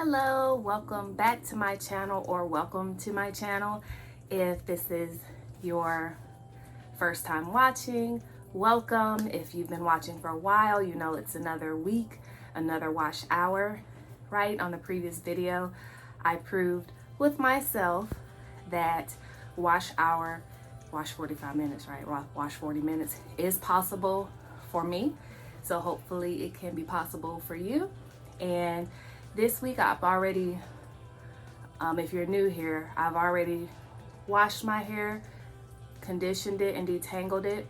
Hello, welcome back to my channel, or welcome to my channel. If this is your first time watching, welcome. If you've been watching for a while, you know it's another week, another wash hour, right? On the previous video, I proved with myself that wash 45 minutes, right? Wash 40 minutes is possible for me. So hopefully it can be possible for you. And this week I've already, if you're new here, I've already washed my hair, conditioned it and detangled it,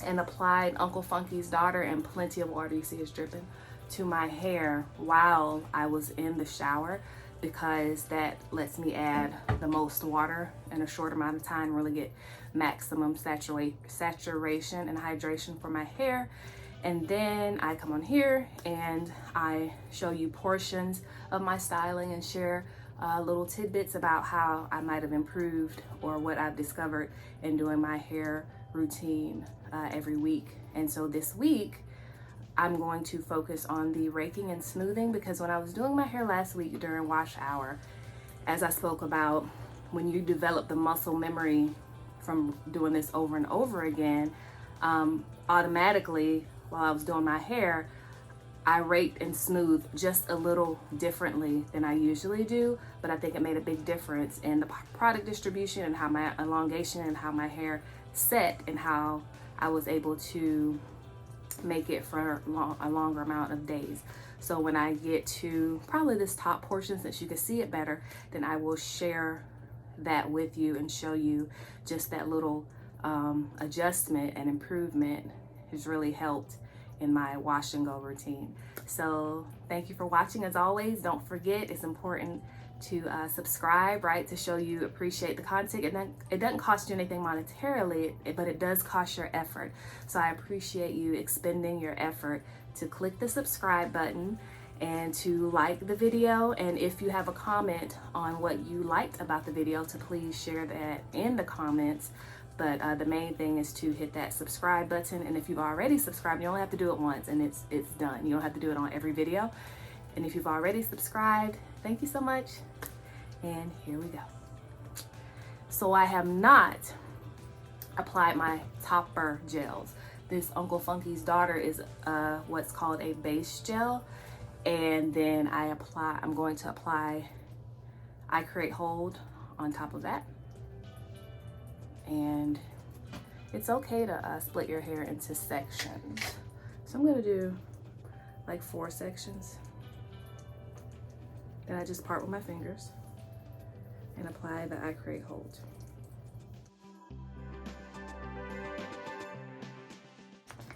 and applied Uncle Funky's Daughter and plenty of water, you see it's dripping, to my hair while I was in the shower, because that lets me add the most water in a short amount of time, really get maximum saturation and hydration for my hair. And then I come on here and I show you portions of my styling and share little tidbits about how I might have improved or what I've discovered in doing my hair routine every week. And so this week, I'm going to focus on the raking and smoothing, because when I was doing my hair last week during wash hour, as I spoke about, when you develop the muscle memory from doing this over and over again, automatically, while I was doing my hair, I raked and smoothed just a little differently than I usually do, but I think it made a big difference in the product distribution and how my elongation and how my hair set and how I was able to make it for a longer amount of days. So when I get to probably this top portion, since you can see it better, then I will share that with you and show you just that little adjustment and improvement has really helped in my wash and go routine. So thank you for watching. As always, don't forget, it's important to subscribe, right, to show you appreciate the content. It doesn't cost you anything monetarily, but it does cost your effort. So I appreciate you expending your effort to click the subscribe button and to like the video. And if you have a comment on what you liked about the video, to please share that in the comments. But the main thing is to hit that subscribe button. And if you've already subscribed, you only have to do it once and it's done. You don't have to do it on every video. And if you've already subscribed, thank you so much. And here we go. So I have not applied my topper gels. This Uncle Funky's Daughter is what's called a base gel. And then I'm going to apply I Create Hold on top of that. And it's okay to split your hair into sections. So I'm gonna do like 4 sections. Then I just part with my fingers and apply the I Create Hold.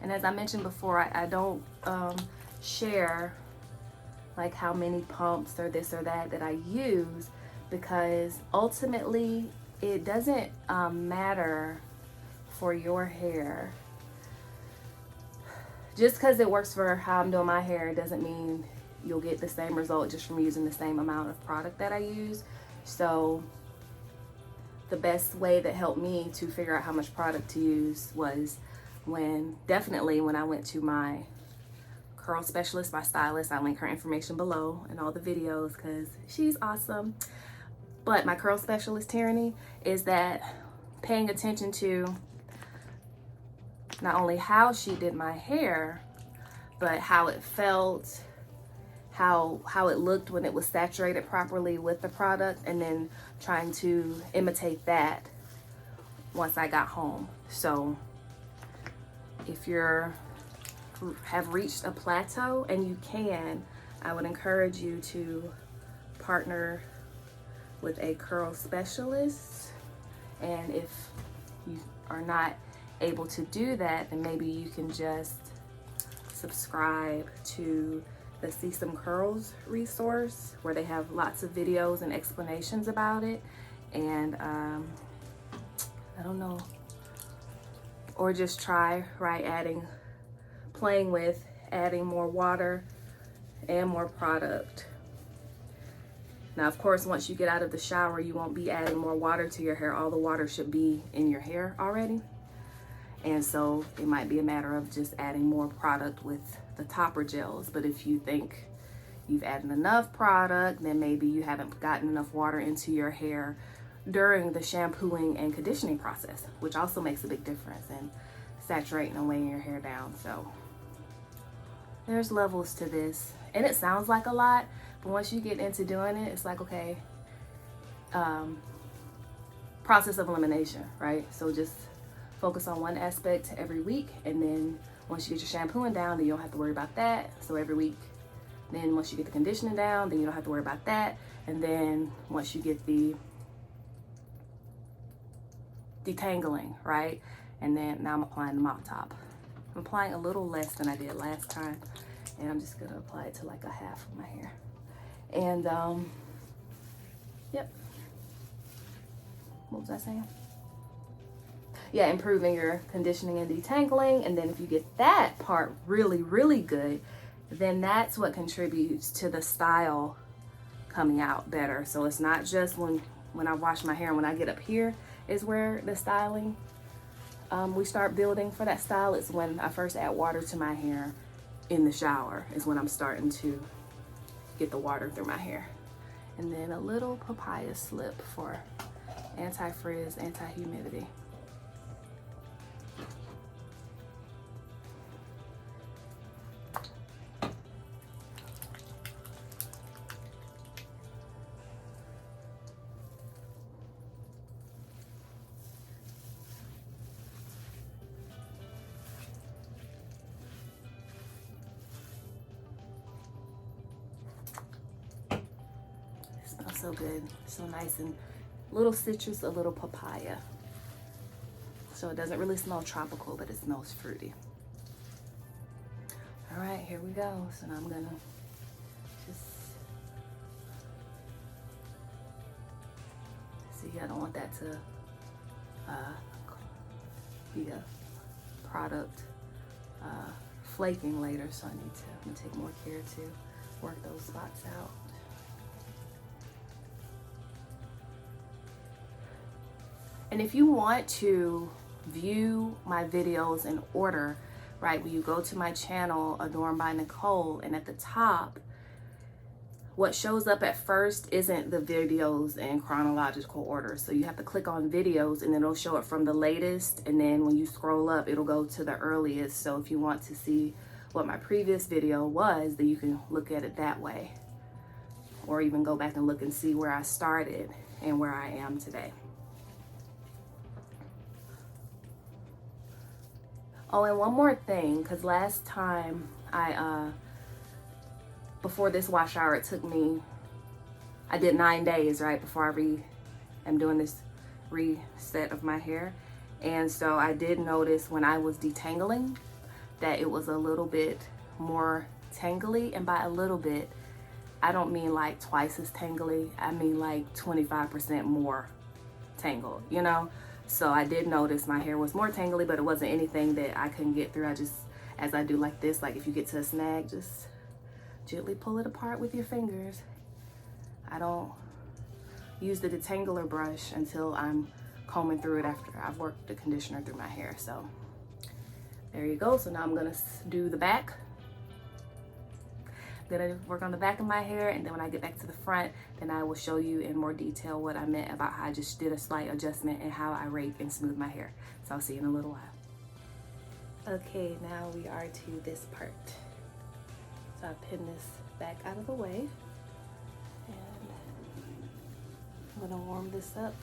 And as I mentioned before, I don't share like how many pumps or this or that I use, because ultimately it doesn't matter for your hair. Just because it works for how I'm doing my hair doesn't mean you'll get the same result just from using the same amount of product that I use. So the best way that helped me to figure out how much product to use was definitely when I went to my curl specialist, my stylist. I'll link her information below in all the videos because she's awesome. But my curl specialist, Tierrany, is that paying attention to not only how she did my hair, but how it felt, how it looked when it was saturated properly with the product, and then trying to imitate that once I got home. So if have reached a plateau, and you can, I would encourage you to partner with a curl specialist. And if you are not able to do that, then maybe you can just subscribe to the See Some Curls resource, where they have lots of videos and explanations about it. And I don't know, or just try, right, playing with adding more water and more product. Now, of course, once you get out of the shower, you won't be adding more water to your hair. All the water should be in your hair already. And so it might be a matter of just adding more product with the topper gels. But if you think you've added enough product, then maybe you haven't gotten enough water into your hair during the shampooing and conditioning process, which also makes a big difference in saturating and weighing your hair down. So there's levels to this, and it sounds like a lot, but once you get into doing it, it's like, okay, process of elimination, right? So just focus on one aspect every week, and then once you get your shampooing down, then you don't have to worry about that. So every week, then once you get the conditioning down, then you don't have to worry about that. And then once you get the detangling, right? And then now I'm applying the mop top. I'm applying a little less than I did last time, and I'm just gonna apply it to like a half of my hair. And yep. What was I saying? Yeah, improving your conditioning and detangling. And then if you get that part really, really good, then that's what contributes to the style coming out better. So it's not just when I wash my hair and when I get up here is where the styling, we start building for that style. It's when I first add water to my hair in the shower is when I'm starting to get the water through my hair. And then a little papaya slip for anti-frizz, anti-humidity. It smells so good, so nice and little citrus, a little papaya. So it doesn't really smell tropical, but it smells fruity. All right, here we go. So now I'm gonna just, see, I don't want that to be a product flaking later, so I'm gonna take more care to work those spots out. And if you want to view my videos in order, right, when you go to my channel, Adorned by Nicole, and at the top, what shows up at first isn't the videos in chronological order. So you have to click on videos, and it'll show it from the latest, and then when you scroll up, it'll go to the earliest. So if you want to see what my previous video was, then you can look at it that way, or even go back and look and see where I started and where I am today. Oh, and one more thing, because last time before this wash hour, it took me, I did 9 days, right, before I'm doing this reset of my hair. And so I did notice when I was detangling that it was a little bit more tangly. And by a little bit, I don't mean like twice as tangly. I mean like 25% more tangled, you know? So I did notice my hair was more tangly, but it wasn't anything that I couldn't get through. I just, as I do like this, like if you get to a snag, just gently pull it apart with your fingers. I don't use the detangler brush until I'm combing through it after I've worked the conditioner through my hair. So there you go. So now I'm gonna do the back. I'm gonna work on the back of my hair, and then when I get back to the front, then I will show you in more detail what I meant about how I just did a slight adjustment and how I rake and smooth my hair. So I'll see you in a little while. Okay, now we are to this part. So I pin this back out of the way, and I'm gonna warm this up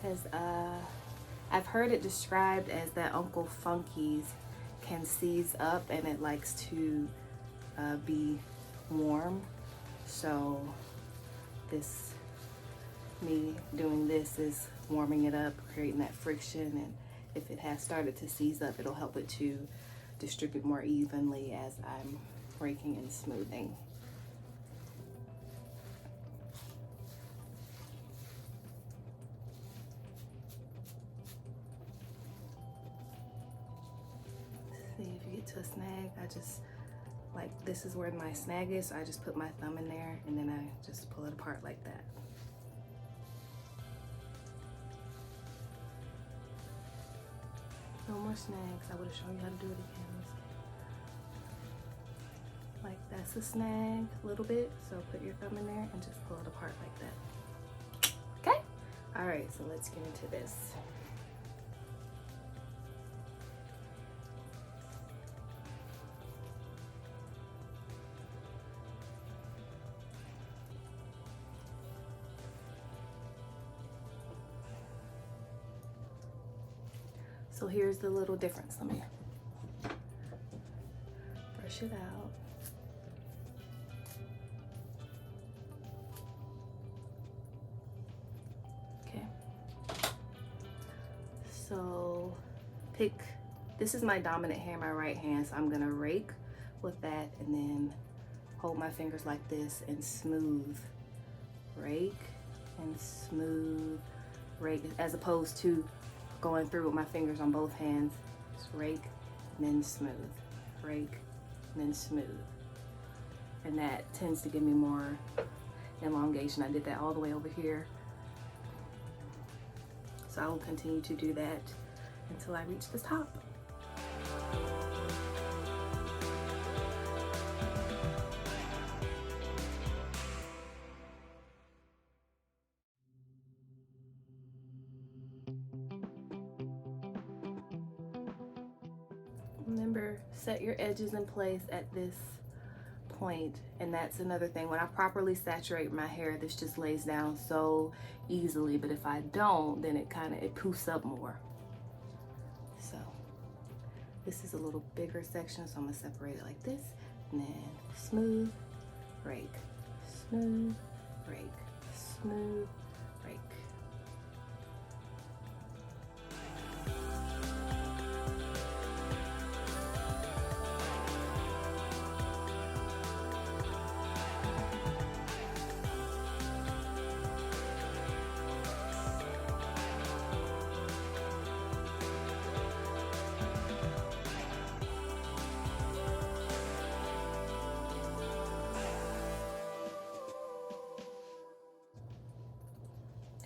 because I've heard it described as that Uncle Funky's can seize up and it likes to be warm. So me doing this is warming it up, creating that friction, and if it has started to seize up, it'll help it to distribute more evenly as I'm raking and smoothing. See, if you get to a snag, I just, like, this is where my snag is, so I just put my thumb in there and then I just pull it apart like that. No more snags. I would have shown you how to do it again. Like that. That's a snag a little bit, so put your thumb in there and just pull it apart like that. Okay? All right, so let's get into this. So here's the little difference. Let me brush it out. Okay. So this is my dominant hair in my right hand, so I'm gonna rake with that and then hold my fingers like this and smooth. Rake and smooth, rake, as opposed to going through with my fingers on both hands. Just rake and then smooth, rake and then smooth. And that tends to give me more elongation. I did that all the way over here. So I will continue to do that until I reach the top. Remember, set your edges in place at this point, and that's another thing. When I properly saturate my hair, this just lays down so easily, but if I don't, then it poofs up more. So this is a little bigger section, so I'm gonna separate it like this, and then smooth, rake, smooth, rake, smooth, rake.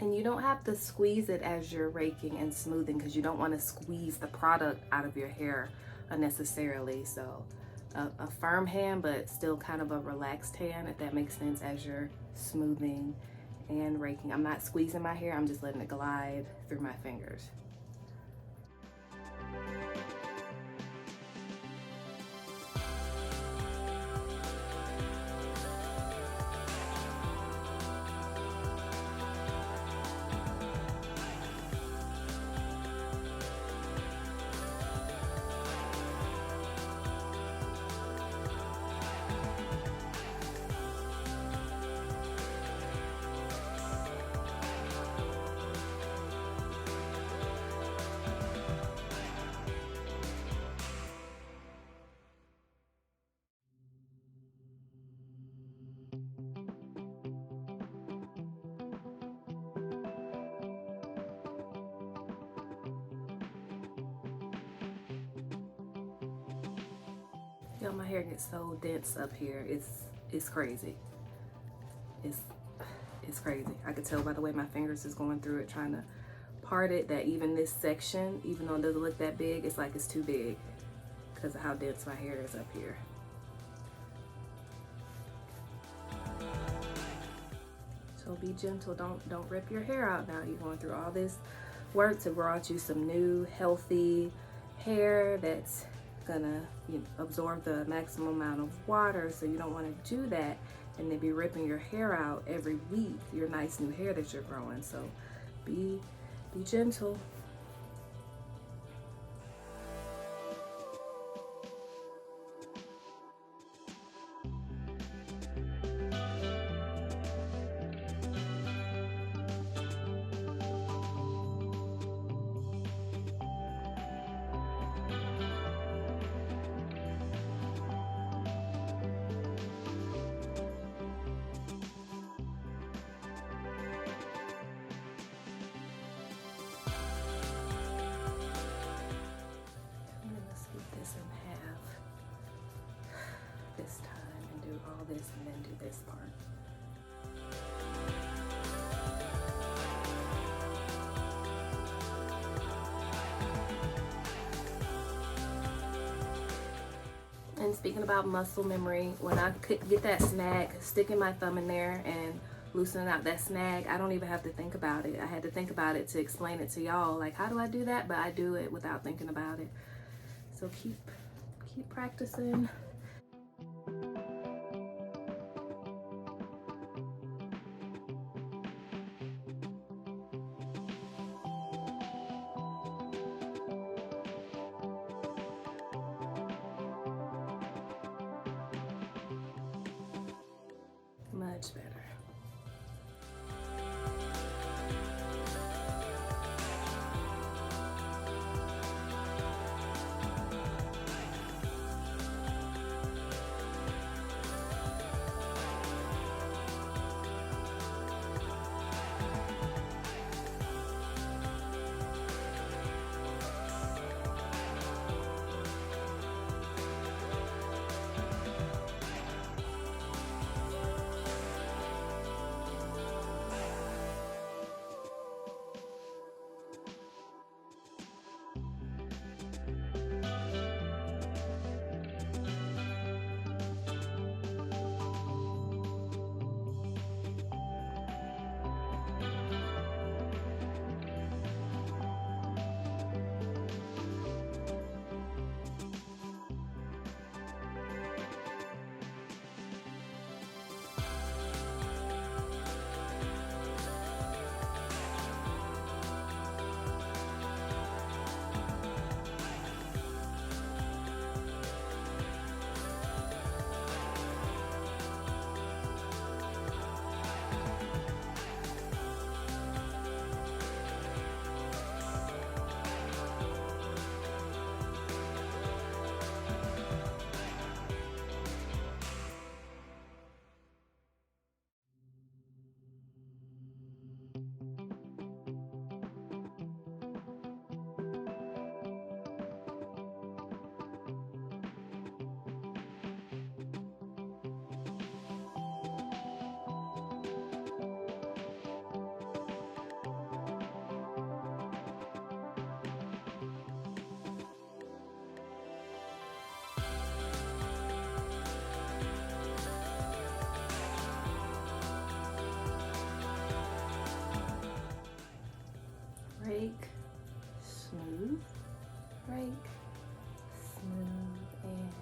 And you don't have to squeeze it as you're raking and smoothing, because you don't want to squeeze the product out of your hair unnecessarily. So a firm hand, but still kind of a relaxed hand, if that makes sense, as you're smoothing and raking. I'm not squeezing my hair, I'm just letting it glide through my fingers. Yo, my hair gets so dense up here. It's crazy. It's crazy. I could tell by the way my fingers is going through it, trying to part it, that even this section, even though it doesn't look that big, it's like it's too big because of how dense my hair is up here. So be gentle. Don't rip your hair out now. You're going through all this work to grow out you some new healthy hair that's gonna absorb the maximum amount of water. So you don't want to do that and then be ripping your hair out every week, your nice new hair that you're growing. So be gentle. This time and do all this and then do this part. And And speaking about muscle memory, when I get that snag, sticking my thumb in there and loosening out that snag, I don't even have to think about it. I had to think about it to explain it to y'all. Like, how do I do that? But I do it without thinking about it. So keep practicing. Much better. Rake, smooth, rake, smooth, and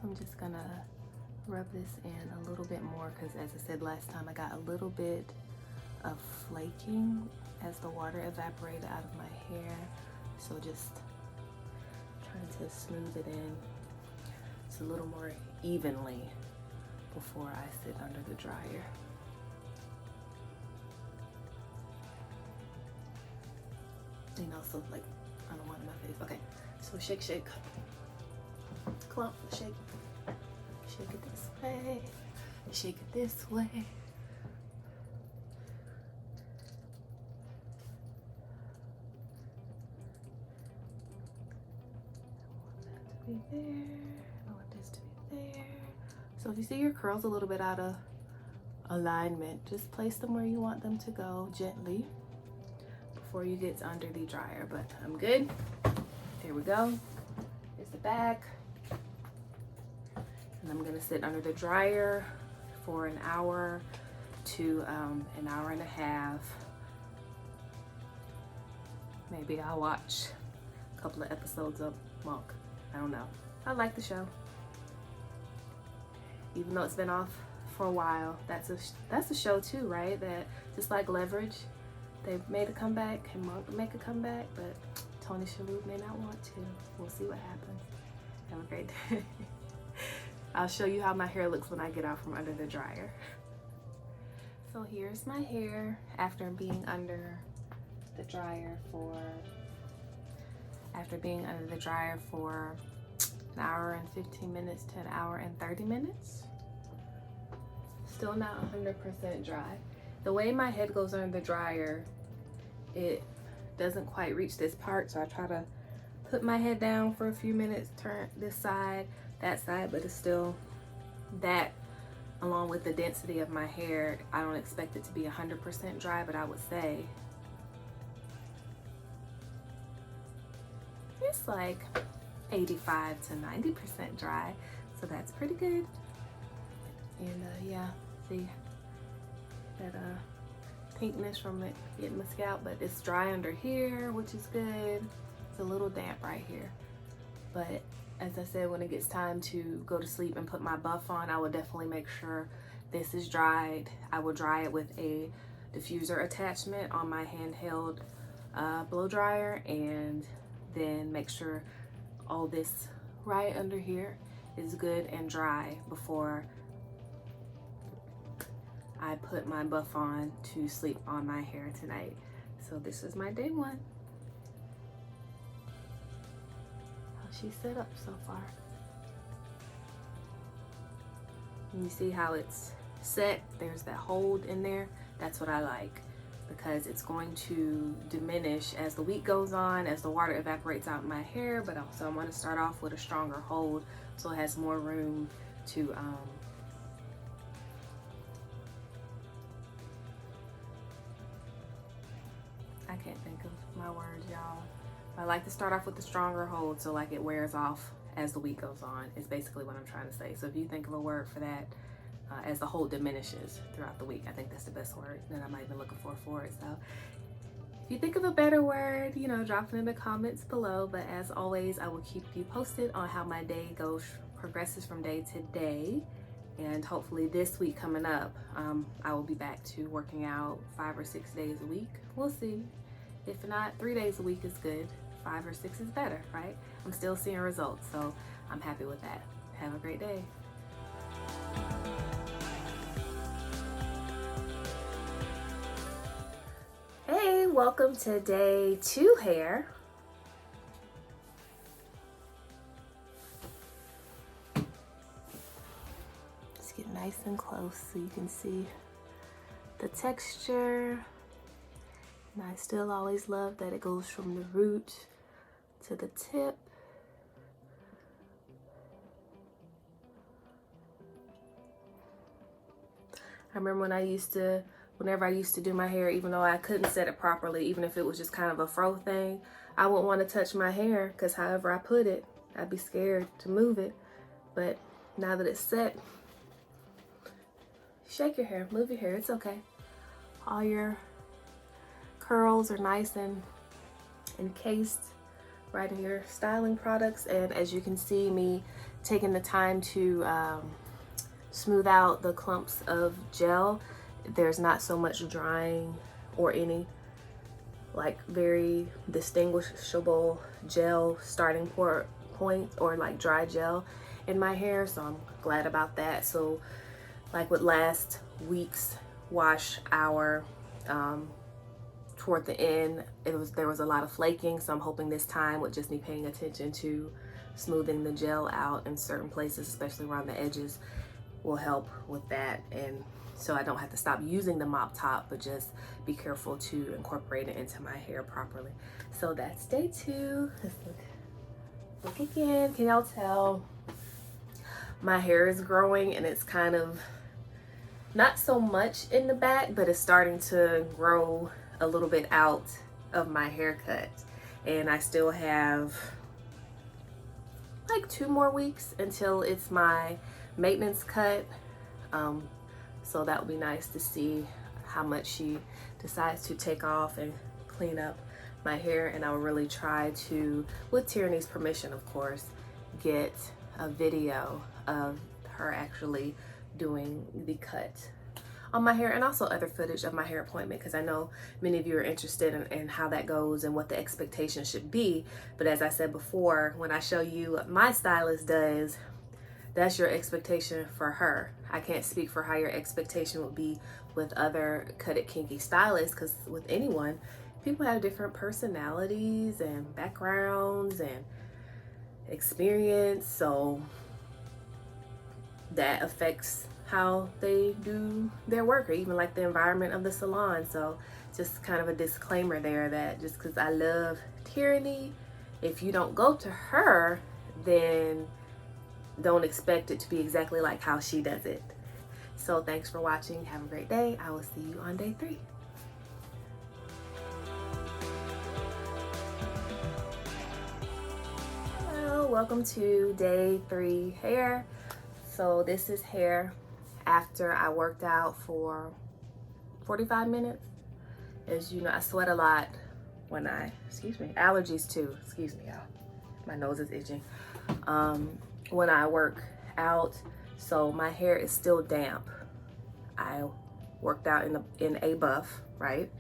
I'm just gonna rub this in a little bit more because, as I said last time, I got a little bit of flaking as the water evaporated out of my hair. So just trying to smooth it in just a little more evenly before I sit under the dryer. You know, so like, I don't want it in my face. Okay, so shake, shake. Clump, shake. Shake it this way. Shake it this way. I want that to be there. I want this to be there. So if you see your curls a little bit out of alignment, just place them where you want them to go gently before you get under the dryer. But I'm good. Here we go. Here's the back. And I'm gonna sit under the dryer for an hour to an hour and a half. Maybe I'll watch a couple of episodes of Monk. I don't know. I like the show. Even though it's been off for a while, that's a show too, right? That just like Leverage, they've made a comeback, and Monk will make a comeback, but Tony Shalhoub may not want to. We'll see what happens. Have a great day. I'll show you how my hair looks when I get out from under the dryer. So here's my hair after being under the dryer for, after being under the dryer for an hour and 15 minutes to an hour and 30 minutes. Still not 100% dry. The way my head goes under the dryer, it doesn't quite reach this part, so I try to put my head down for a few minutes, turn this side, that side, but it's still that, along with the density of my hair, I don't expect it to be 100% dry, but I would say it's like 85 to 90% dry, so that's pretty good. And yeah, see that pinkness from it getting the scalp, but it's dry under here, which is good. It's a little damp right here, but as I said, when it gets time to go to sleep and put my buff on, I will definitely make sure this is dried. I will dry it with a diffuser attachment on my handheld blow dryer, and then make sure all this right under here is good and dry before I put my buff on to sleep on my hair tonight. So this is my day one. How she's set up so far. And you see how it's set? There's that hold in there. That's what I like, because it's going to diminish as the week goes on, as the water evaporates out in my hair, but also I want to start off with a stronger hold so it has more room to I can't think of my words, y'all. I like to start off with a stronger hold so like it wears off as the week goes on, is basically what I'm trying to say. So if you think of a word for that, as the hold diminishes throughout the week, I think that's the best word that I might have been looking for it. So if you think of a better word, you know, drop it in the comments below. But as always, I will keep you posted on how my day progresses from day to day. And hopefully this week coming up, I will be back to working out 5 or 6 days a week. We'll see. If not, 3 days a week is good. 5 or 6 is better, right? I'm still seeing results, so I'm happy with that. Have a great day. Hey, welcome to day 2 hair. Let's get nice and close so you can see the texture. And I still always love that it goes from the root to the tip. I remember when whenever I used to do my hair, even though I couldn't set it properly, even if it was just kind of a fro thing, I wouldn't want to touch my hair because however I put it, I'd be scared to move it. But now that it's set, shake your hair, move your hair, it's okay. All your curls are nice and encased right in your styling products. And as you can see, me taking the time to smooth out the clumps of gel, there's not so much drying or any like very distinguishable gel starting point or like dry gel in my hair, so I'm glad about that. So like with last week's wash hour, toward the end, there was a lot of flaking, so I'm hoping this time with just me paying attention to smoothing the gel out in certain places, especially around the edges, will help with that. And so I don't have to stop using the mop top, but just be careful to incorporate it into my hair properly. So that's day 2. Let's look again. Can y'all tell my hair is growing, and it's kind of not so much in the back, but it's starting to grow a little bit out of my haircut. And I still have like 2 more weeks until it's my maintenance cut. So that would be nice to see how much she decides to take off and clean up my hair. And I will really try to, with Tierrany's permission of course, get a video of her actually doing the cut on my hair, and also other footage of my hair appointment, because I know many of you are interested in how that goes and what the expectation should be. But as I said before, when I show you what my stylist does, that's your expectation for her. I can't speak for how your expectation would be with other Cut It Kinky stylists, because with anyone, people have different personalities and backgrounds and experience, so that affects how they do their work, or even like the environment of the salon. So just kind of a disclaimer there that just because I love Tierrany, if you don't go to her, then don't expect it to be exactly like how she does it. So thanks for watching. Have a great day. I will see you on day 3. Hello, welcome to day 3 hair. So this is hair after I worked out for 45 minutes. As you know, I sweat a lot when allergies too, excuse me, y'all. My nose is itching. When I work out, so my hair is still damp. I worked out in a buff, right?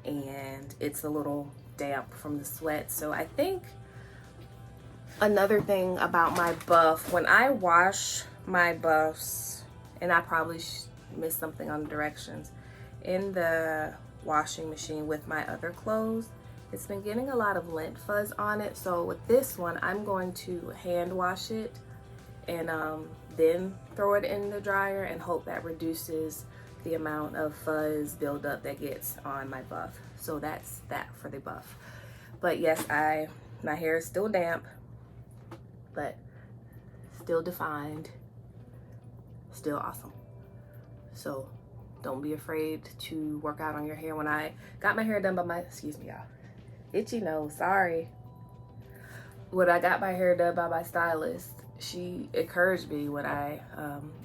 And it's a little damp from the sweat. So I think another thing about my buff, when I wash my buffs, and I probably missed something on the directions, in the washing machine with my other clothes, it's been getting a lot of lint fuzz on it. So with this one, I'm going to hand wash it and then throw it in the dryer and hope that reduces the amount of fuzz buildup that gets on my buff. So that's that for the buff. But yes, my hair is still damp, but still defined, still awesome. So don't be afraid to work out on your hair. When I got my hair done by excuse me, y'all, itchy nose, sorry. When I got my hair done by my stylist, she encouraged me when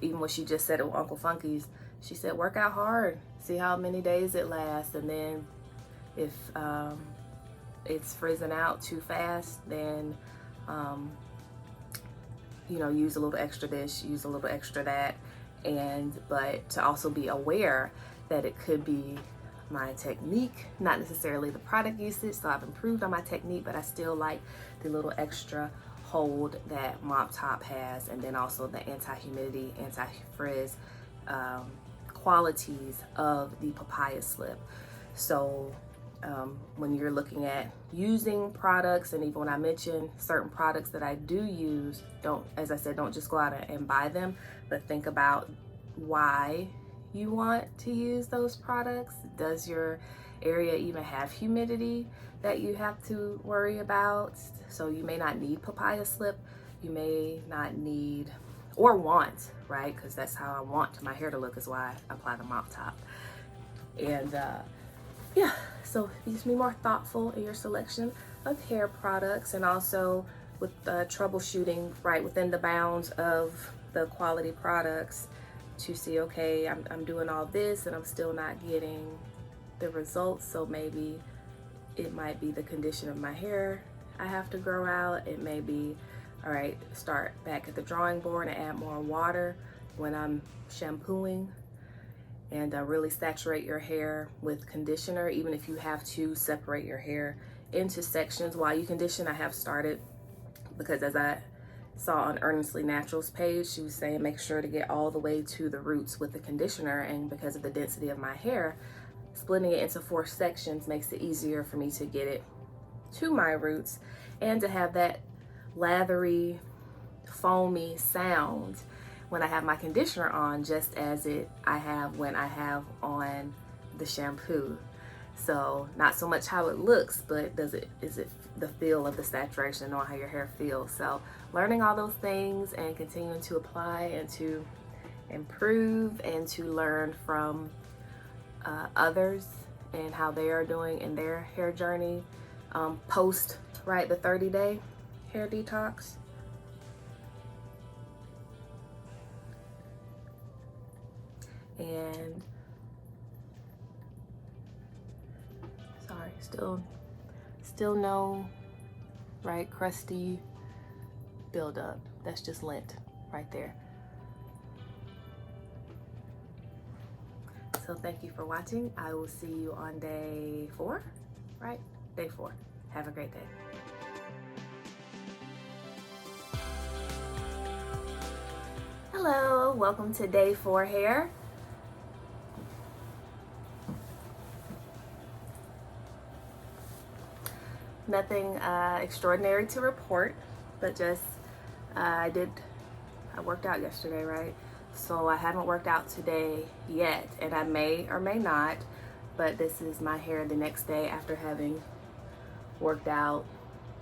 even when she just said it with Uncle Funky's, she said, work out hard, see how many days it lasts, and then if it's frizzing out too fast, then use a little extra this, use a little extra that, but to also be aware that it could be my technique, not necessarily the product usage. So I've improved on my technique, but I still like the little extra hold that Mop Top has, and then also the anti-humidity, anti-frizz qualities of the papaya slip. So when you're looking at using products, and even when I mention certain products that I do use, as I said, don't just go out and buy them, but think about why you want to use those products. Does your area even have humidity that you have to worry about? So you may not need papaya slip, you may not need or want, right? Because that's how I want my hair to look, is why I apply the Mop Top. And yeah, so you just be more thoughtful in your selection of hair products, and also with troubleshooting right within the bounds of the quality products to see, okay, I'm doing all this and I'm still not getting the results. So maybe it might be the condition of my hair I have to grow out. It may be, all right, start back at the drawing board and add more water when I'm shampooing, and really saturate your hair with conditioner, even if you have to separate your hair into sections while you condition. I have started, because as I saw on Earnestly Natural's page, she was saying make sure to get all the way to the roots with the conditioner, and because of the density of my hair, splitting it into 4 sections makes it easier for me to get it to my roots and to have that lathery, foamy sound when I have my conditioner on, just as I have when I have on the shampoo. So not so much how it looks, but is it the feel of the saturation, knowing how your hair feels. So learning all those things and continuing to apply and to improve and to learn from others and how they are doing in their hair journey post the 30-day hair detox. And sorry, still no crusty buildup. That's just lint right there. So thank you for watching. I will see you on day 4, right? Day 4. Have a great day. Hello, welcome to day 4 hair. Nothing extraordinary to report, but just I worked out yesterday, right? So I haven't worked out today yet, and I may or may not, but this is my hair the next day after having worked out,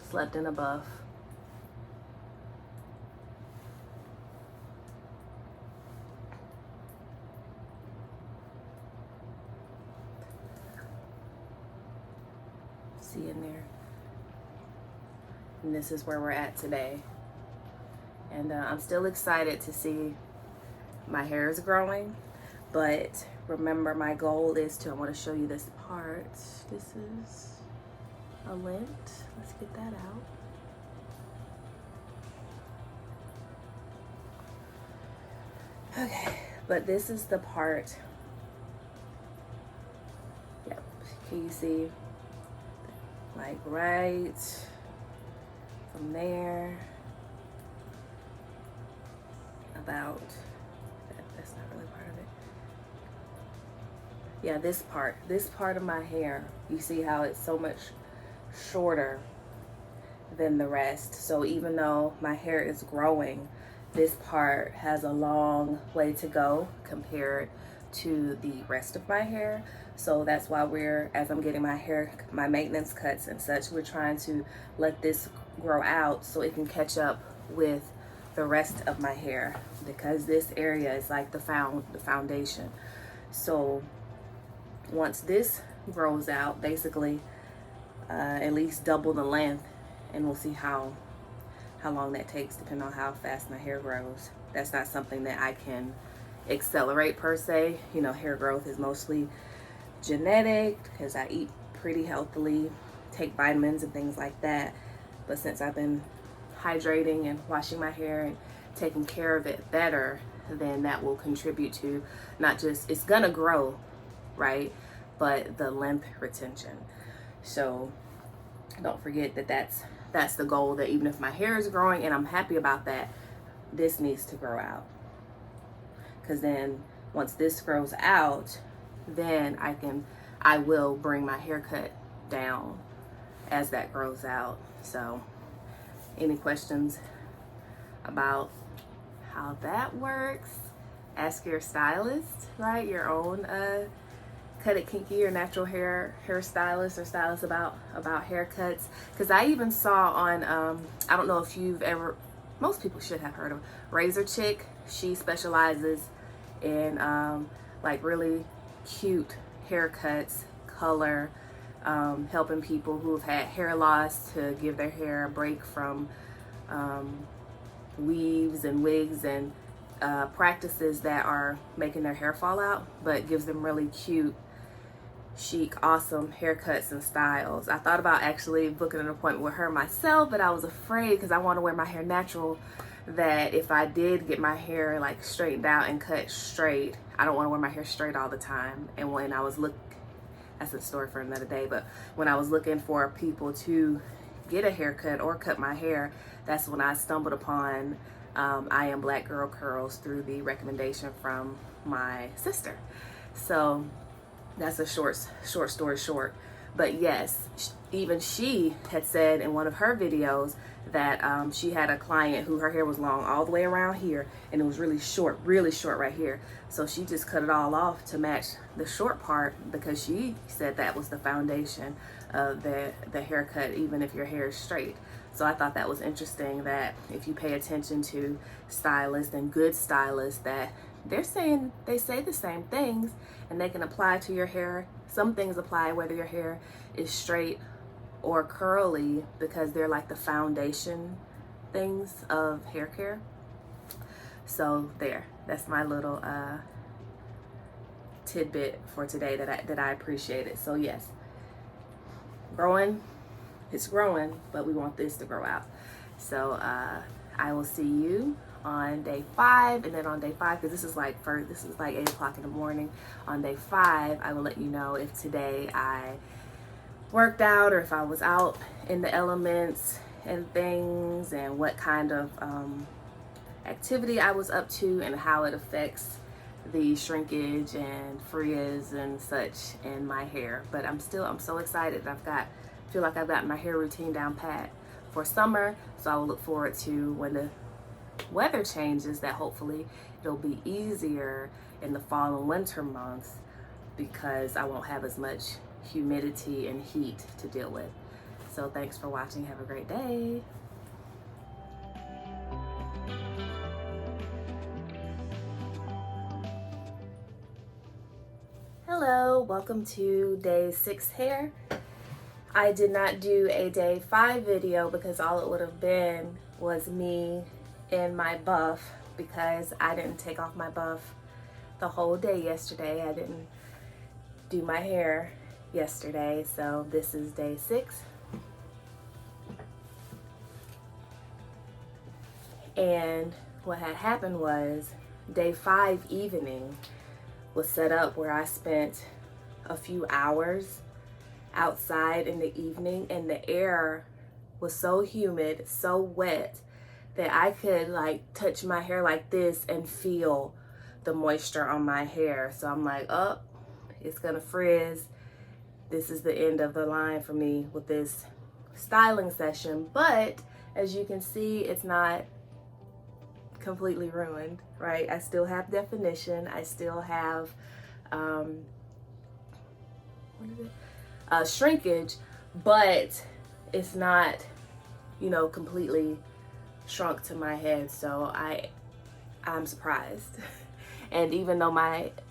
slept in a buff. See in there. And this is where we're at today. And I'm still excited to see my hair is growing, but remember my goal is I want to show you this part. This is a lint. Let's get that out. Okay, but this is the part. Yep, can you see? Like right from there about that's not really part of it. Yeah, this part of my hair, you see how it's so much shorter than the rest. So even though my hair is growing, this part has a long way to go compared to the rest of my hair. So that's why as I'm getting my maintenance cuts and such, we're trying to let this grow out so it can catch up with the rest of my hair, because this area is like the foundation. So once this grows out, basically at least double the length, and we'll see how long that takes depending on how fast my hair grows. That's not something that I can accelerate per se. You know, hair growth is mostly genetic because I eat pretty healthily, take vitamins and things like that. But since I've been hydrating and washing my hair and taking care of it better, then that will contribute to not just, it's gonna grow, right, but the length retention. So don't forget that that's the goal, that even if my hair is growing and I'm happy about that, this needs to grow out. Because then once this grows out, then I will bring my haircut down as that grows out. So any questions about how that works, ask your stylist, right? Your own cut it kinky or natural hair stylist or stylist about haircuts. Because I even saw on I don't know if you've ever, most people should have heard of Razor Chick. She specializes in like really cute haircuts, color, helping people who've had hair loss to give their hair a break from weaves and wigs and practices that are making their hair fall out, but gives them really cute, chic, awesome haircuts and styles. I thought about actually booking an appointment with her myself, but I was afraid because I want to wear my hair natural, that if I did get my hair like straightened out and cut straight, I don't want to wear my hair straight all the time. And when I was that's a story for another day, but when I was looking for people to get a haircut or cut my hair, that's when I stumbled upon I Am Black Girl Curls through the recommendation from my sister. So that's a short story short. But yes, even she had said in one of her videos that she had a client who her hair was long all the way around here, and it was really short right here. So she just cut it all off to match the short part, because she said that was the foundation of the haircut, even if your hair is straight. So I thought that was interesting, that if you pay attention to stylists and good stylists, that they say the same things and they can apply to your hair. Some things apply whether your hair is straight or curly, because they're like the foundation things of hair care. So that's my little tidbit for today that I appreciated. So yes, it's growing, but we want this to grow out. So I will see you on day 5, and then on day 5, because this is like 8 o'clock in the morning. On day 5, I will let you know if today I worked out or if I was out in the elements and things, and what kind of activity I was up to and how it affects the shrinkage and frizz and such in my hair. But I'm so excited. I've got feel like I've gotten my hair routine down pat for summer. So I will look forward to when the weather changes, that hopefully it'll be easier in the fall and winter months because I won't have as much humidity and heat to deal with. So thanks for watching. Have a great day. Hello, welcome to day 6 hair. I did not do a day 5 video because all it would have been was me in my buff, because I didn't take off my buff the whole day yesterday. I didn't do my hair yesterday, so this is day 6. And what had happened was day 5 evening was set up where I spent a few hours outside in the evening, and the air was so humid, so wet, that I could like touch my hair like this and feel the moisture on my hair. So I'm like, oh, it's gonna frizz. This is the end of the line for me with this styling session. But as you can see, it's not completely ruined, right? I still have definition. I still have shrinkage, but it's not, you know, completely shrunk to my head. So I'm surprised. And even though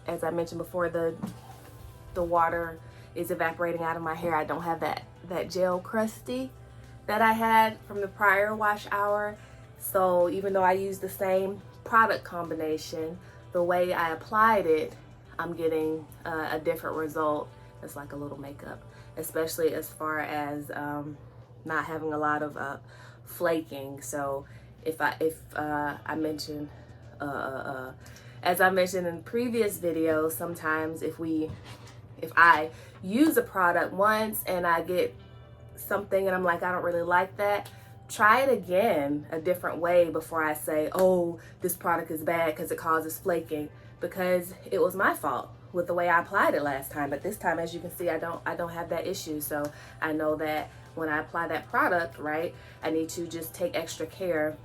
as I mentioned before, the water is evaporating out of my hair, I don't have that gel crusty that I had from the prior wash hour. So even though I use the same product combination, the way I applied it, I'm getting a different result. It's like a little makeup, especially as far as not having a lot of flaking. So if I mentioned, as I mentioned in previous videos, sometimes if I use a product once and I get something and I'm like, I don't really like that, try it again a different way before I say, oh, this product is bad because it causes flaking, because it was my fault with the way I applied it last time. But this time, as you can see, I don't have that issue. So I know that when I apply that product, right, I need to just take extra care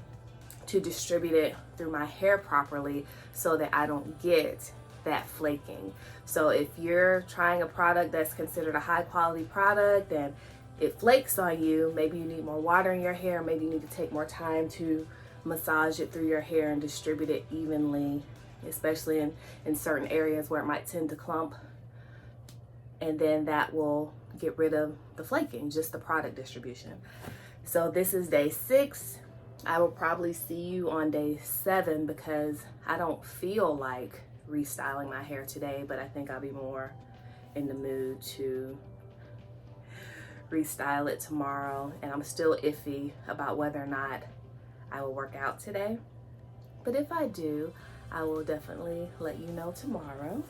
to distribute it through my hair properly so that I don't get that flaking. So if you're trying a product that's considered a high quality product and it flakes on you, maybe you need more water in your hair, maybe you need to take more time to massage it through your hair and distribute it evenly, especially in certain areas where it might tend to clump. And then that will get rid of the flaking, just the product distribution. So this is day 6. I will probably see you on day 7 because I don't feel like restyling my hair today, but I think I'll be more in the mood to restyle it tomorrow. And I'm still iffy about whether or not I will work out today. But if I do, I will definitely let you know tomorrow.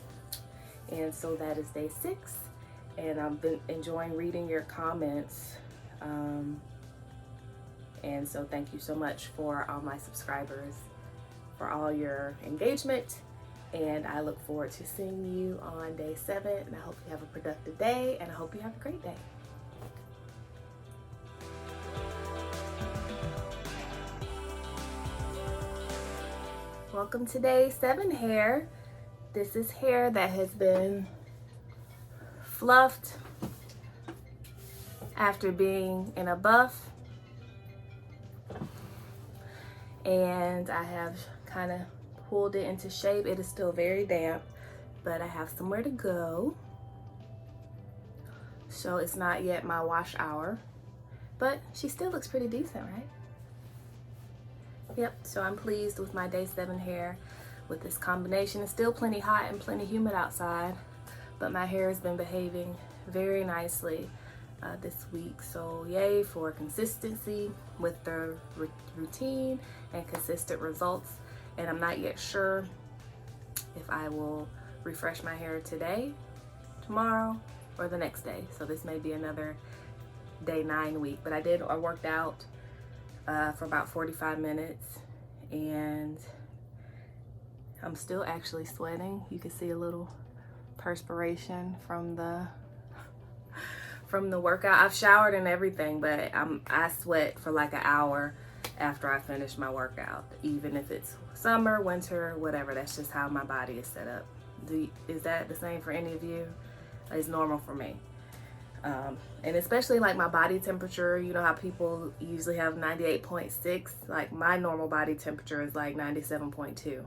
And so that is day 6. And I've been enjoying reading your comments. And so thank you so much for all my subscribers, for all your engagement. And I look forward to seeing you on day 7. And I hope you have a productive day, and I hope you have a great day. Welcome to day 7 hair. This is hair that has been fluffed after being in a buff. And I have kind of pulled it into shape. It is still very damp, but I have somewhere to go. So it's not yet my wash hour, but she still looks pretty decent, right? Yep, so I'm pleased with my day 7 hair with this combination. It's still plenty hot and plenty humid outside, but my hair has been behaving very nicely this week. So yay for consistency with the routine and consistent results. And I'm not yet sure if I will refresh my hair today, tomorrow, or the next day. So this may be another day 9 week, but I worked out for about 45 minutes, and I'm still actually sweating. You can see a little perspiration from from the workout. I've showered and everything, but I sweat for like an hour after I finish my workout, even if it's summer, winter, whatever. That's just how my body is set up. Is that the same for any of you? It's normal for me. And especially like my body temperature, you know how people usually have 98.6, like my normal body temperature is like 97.2.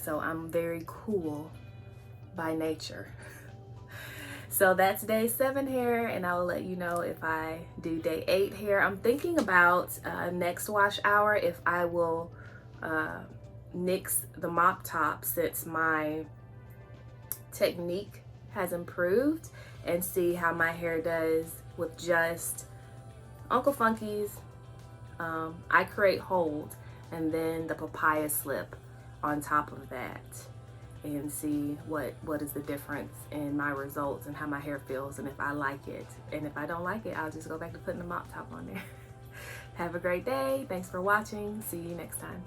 So I'm very cool by nature. So that's day 7 hair, and I will let you know if I do day 8 hair. I'm thinking about next wash hour if I will nix the mop top, since my technique has improved, and see how my hair does with just Uncle Funky's I Create Hold, and then the papaya slip on top of that, and see what is the difference in my results and how my hair feels, and if I like it. And if I don't like it, I'll just go back to putting the mop top on there. Have a great day. Thanks for watching. See you next time.